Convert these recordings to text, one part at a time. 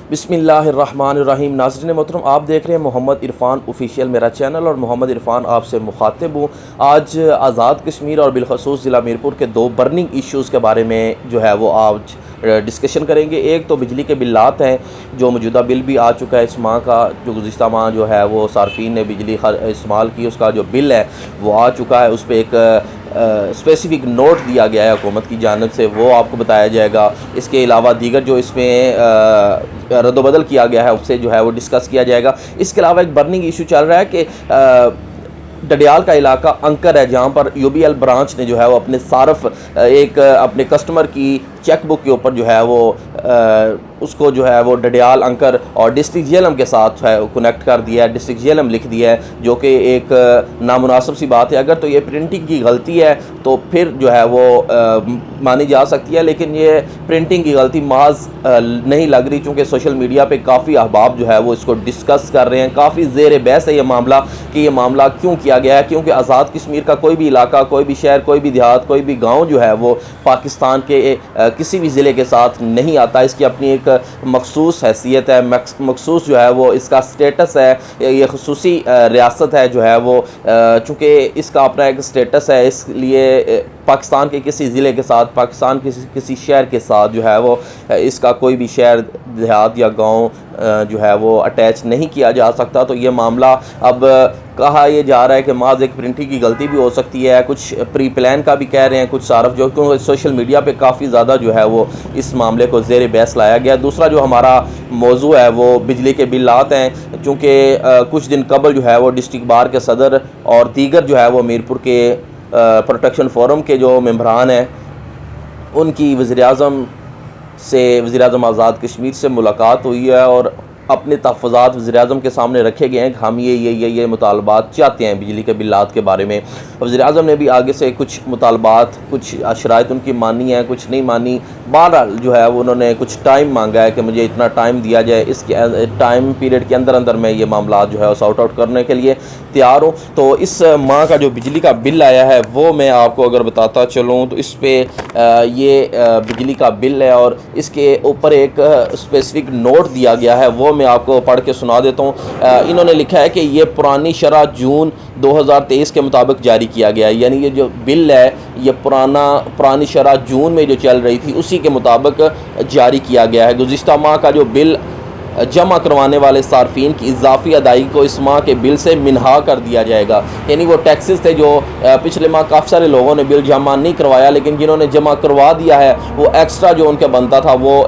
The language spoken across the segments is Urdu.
بسم اللہ الرحمن الرحیم۔ ناظرین محترم، آپ دیکھ رہے ہیں محمد عرفان آفیشیل میرا چینل، اور محمد عرفان آپ سے مخاطب ہوں۔ آج آزاد کشمیر اور بالخصوص ضلع میرپور کے دو برننگ ایشوز کے بارے میں جو ہے وہ آج ڈسکشن کریں گے۔ ایک تو بجلی کے بلات ہیں، جو موجودہ بل بھی آ چکا ہے اس ماہ کا، جو گزشتہ ماہ جو ہے وہ صارفین نے بجلی استعمال کی، اس کا جو بل ہے وہ آ چکا ہے۔ اس پہ ایک اسپیسیفک نوٹ دیا گیا ہے حکومت کی جانب سے، وہ آپ کو بتایا جائے گا۔ اس کے علاوہ دیگر جو اس میں رد و بدل کیا گیا ہے اس سے جو ہے وہ ڈسکس کیا جائے گا۔ اس کے علاوہ ایک برننگ ایشو چل رہا ہے کہ ڈڈیال کا علاقہ انکر ہے، جہاں پر یو بی ایل برانچ نے جو ہے وہ اپنے صارف ایک اپنے کسٹمر کی چیک بک کے اوپر جو ہے وہ اس کو جو ہے وہ ڈڈیال انکر اور ڈسٹرکٹ جہلم کے ساتھ ہے کنیکٹ کر دیا ہے، ڈسٹرکٹ جہلم لکھ دیا ہے، جو کہ ایک نامناسب سی بات ہے۔ اگر تو یہ پرنٹنگ کی غلطی ہے تو پھر جو ہے وہ مانی جا سکتی ہے، لیکن یہ پرنٹنگ کی غلطی محض نہیں لگ رہی، چونکہ سوشل میڈیا پہ کافی احباب جو ہے وہ اس کو ڈسکس کر رہے ہیں۔ کافی زیر بحث ہے یہ معاملہ کہ یہ معاملہ کیوں کیا گیا ہے، کیونکہ آزاد کشمیر کا کوئی بھی علاقہ، کوئی بھی شہر، کوئی بھی دیہات، کوئی بھی گاؤں جو ہے وہ پاکستان کے کسی بھی ضلع کے ساتھ نہیں آتا۔ اس کی اپنی ایک مخصوص حیثیت ہے، مخصوص جو ہے وہ اس کا سٹیٹس ہے، یہ خصوصی ریاست ہے جو ہے وہ، چونکہ اس کا اپنا ایک سٹیٹس ہے، اس لیے پاکستان کے کسی ضلع کے ساتھ، پاکستان کے کسی شہر کے ساتھ جو ہے وہ اس کا کوئی بھی شہر، دیہات یا گاؤں جو ہے وہ اٹیچ نہیں کیا جا سکتا۔ تو یہ معاملہ اب کہا یہ جا رہا ہے کہ محض ایک پرنٹنگ کی غلطی بھی ہو سکتی ہے، کچھ پری پلان کا بھی کہہ رہے ہیں کچھ صارف، جو کیونکہ سوشل میڈیا پہ کافی زیادہ جو ہے وہ اس معاملے کو زیر بحث لایا گیا۔ دوسرا جو ہمارا موضوع ہے وہ بجلی کے بلات ہیں، چونکہ کچھ دن قبل جو ہے وہ ڈسٹرکٹ بار کے صدر اور دیگر جو ہے وہ میرپور کے پروٹیکشن فورم کے جو ممبران ہیں، ان کی وزیر اعظم آزاد کشمیر سے ملاقات ہوئی ہے، اور اپنے تحفظات وزیر اعظم کے سامنے رکھے گئے ہیں کہ ہم یہ مطالبات چاہتے ہیں بجلی کے بلات کے بارے میں۔ وزیر اعظم نے بھی آگے سے کچھ مطالبات، کچھ شرائط ان کی مانی ہیں، کچھ نہیں مانی۔ بہرحال جو ہے وہ انہوں نے کچھ ٹائم مانگا ہے کہ مجھے اتنا ٹائم دیا جائے، اس کے ٹائم پیریڈ کے اندر میں یہ معاملات جو ہے وہ سارٹ آؤٹ کرنے کے لیے تیار ہوں۔ تو اس ماہ کا جو بجلی کا بل آیا ہے وہ میں آپ کو اگر بتاتا چلوں تو اس پہ یہ بجلی کا بل ہے، اور اس کے اوپر ایک اسپیسیفک نوٹ دیا گیا ہے، وہ میں آپ کو پڑھ کے سنا دیتا ہوں۔ انہوں نے لکھا ہے کہ یہ پرانی شرح جون 2023 کے مطابق جاری کیا گیا ہے، یعنی یہ جو بل ہے یہ پرانی شرح جون میں جو چل رہی تھی اسی کے مطابق جاری کیا گیا ہے۔ گزشتہ ماہ کا جو بل جمع کروانے والے صارفین کی اضافی ادائیگی کو اس ماہ کے بل سے منہا کر دیا جائے گا، یعنی وہ ٹیکسز تھے جو پچھلے ماہ کافی سارے لوگوں نے بل جمع نہیں کروایا، لیکن جنہوں نے جمع کروا دیا ہے وہ ایکسٹرا جو ان کے بنتا تھا وہ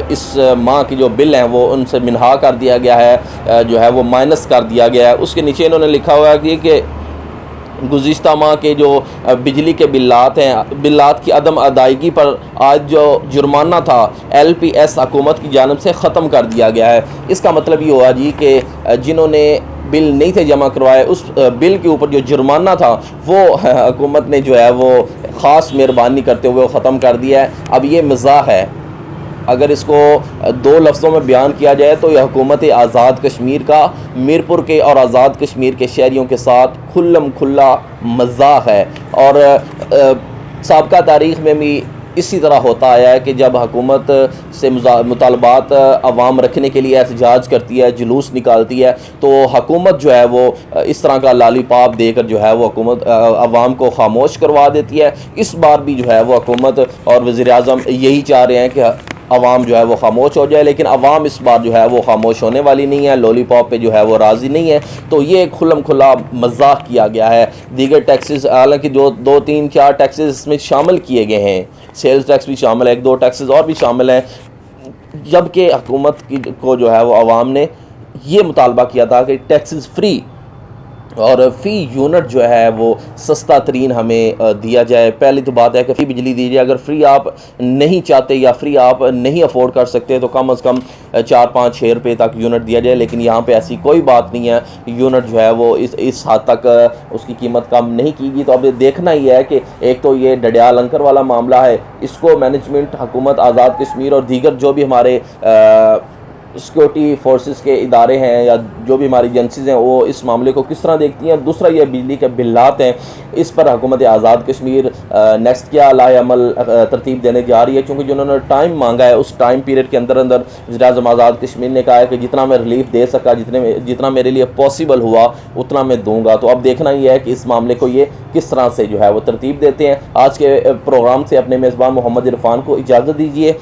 اس ماہ کی جو بل ہیں وہ ان سے منہا کر دیا گیا ہے، جو ہے وہ مائنس کر دیا گیا ہے۔ اس کے نیچے انہوں نے لکھا ہوا ہے کہ گزشتہ ماہ کے جو بجلی کے بلات ہیں، بلات کی عدم ادائیگی پر آج جو جرمانہ تھا ایل پی ایس حکومت کی جانب سے ختم کر دیا گیا ہے۔ اس کا مطلب یہ ہوا جی کہ جنہوں نے بل نہیں تھے جمع کروائے، اس بل کے اوپر جو جرمانہ تھا وہ حکومت نے جو ہے وہ خاص مہربانی کرتے ہوئے وہ ختم کر دیا ہے۔ اب یہ مزاح ہے، اگر اس کو دو لفظوں میں بیان کیا جائے تو یہ حکومت آزاد کشمیر کا میرپور کے اور آزاد کشمیر کے شہریوں کے ساتھ کھلم کھلا مذاق ہے، اور سابقہ تاریخ میں بھی اسی طرح ہوتا آیا ہے کہ جب حکومت سے مطالبات عوام رکھنے کے لیے احتجاج کرتی ہے، جلوس نکالتی ہے، تو حکومت جو ہے وہ اس طرح کا لالی پاپ دے کر جو ہے وہ حکومت عوام کو خاموش کروا دیتی ہے۔ اس بار بھی جو ہے وہ حکومت اور وزیر اعظم یہی چاہ رہے ہیں کہ عوام جو ہے وہ خاموش ہو جائے، لیکن عوام اس بار جو ہے وہ خاموش ہونے والی نہیں ہے، لولی پاپ پہ جو ہے وہ راضی نہیں ہے۔ تو یہ ایک کھلم کھلا مذاق کیا گیا ہے۔ دیگر ٹیکسز، حالانکہ جو 2 3 4 ٹیکسز اس میں شامل کیے گئے ہیں، سیلز ٹیکس بھی شامل ہے، 1 2 ٹیکسز اور بھی شامل ہیں، جبکہ حکومت کو جو ہے وہ عوام نے یہ مطالبہ کیا تھا کہ ٹیکسز فری اور فی یونٹ جو ہے وہ سستا ترین ہمیں دیا جائے۔ پہلی تو بات ہے کہ فری بجلی دی جائے، اگر فری آپ نہیں چاہتے یا فری آپ نہیں افورڈ کر سکتے تو کم از کم 4 5 6 روپے تک یونٹ دیا جائے، لیکن یہاں پہ ایسی کوئی بات نہیں ہے۔ یونٹ جو ہے وہ اس حد تک اس کی قیمت کم نہیں کی گئی۔ تو اب دیکھنا ہی ہے کہ ایک تو یہ ڈڈیال انکر والا معاملہ ہے، اس کو مینجمنٹ، حکومت آزاد کشمیر اور دیگر جو بھی ہمارے سیکورٹی فورسز کے ادارے ہیں یا جو بھی ہماری ایجنسیز ہیں وہ اس معاملے کو کس طرح دیکھتی ہیں. دوسرا یہ بجلی کے بلات ہیں, اس پر حکومت آزاد کشمیر نیکسٹ کیا لائے عمل ترتیب دینے جا رہی ہے, کیونکہ جنہوں نے ٹائم مانگا ہے اس ٹائم پیریڈ کے اندر وزیر اعظم آزاد کشمیر نے کہا ہے کہ جتنا میں ریلیف دے سکا, جتنا میرے لیے پاسبل ہوا اتنا میں دوں گا. تو اب دیکھنا یہ ہے کہ اس معاملے کو یہ کس طرح سے جو ہے وہ ترتیب دیتے ہیں. آج کے پروگرام سے اپنے میزبان محمد عرفان کو اجازت دیجیے.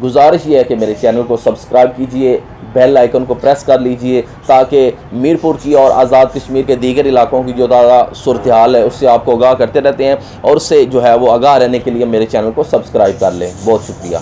گزارش یہ ہے کہ میرے چینل کو سبسکرائب کیجئے, بیل آئیکن کو پریس کر لیجئے تاکہ میرپور کی اور آزاد کشمیر کے دیگر علاقوں کی جو تازہ صورتحال ہے اس سے آپ کو آگاہ کرتے رہتے ہیں, اور اس سے جو ہے وہ آگاہ رہنے کے لیے میرے چینل کو سبسکرائب کر لیں. بہت شکریہ.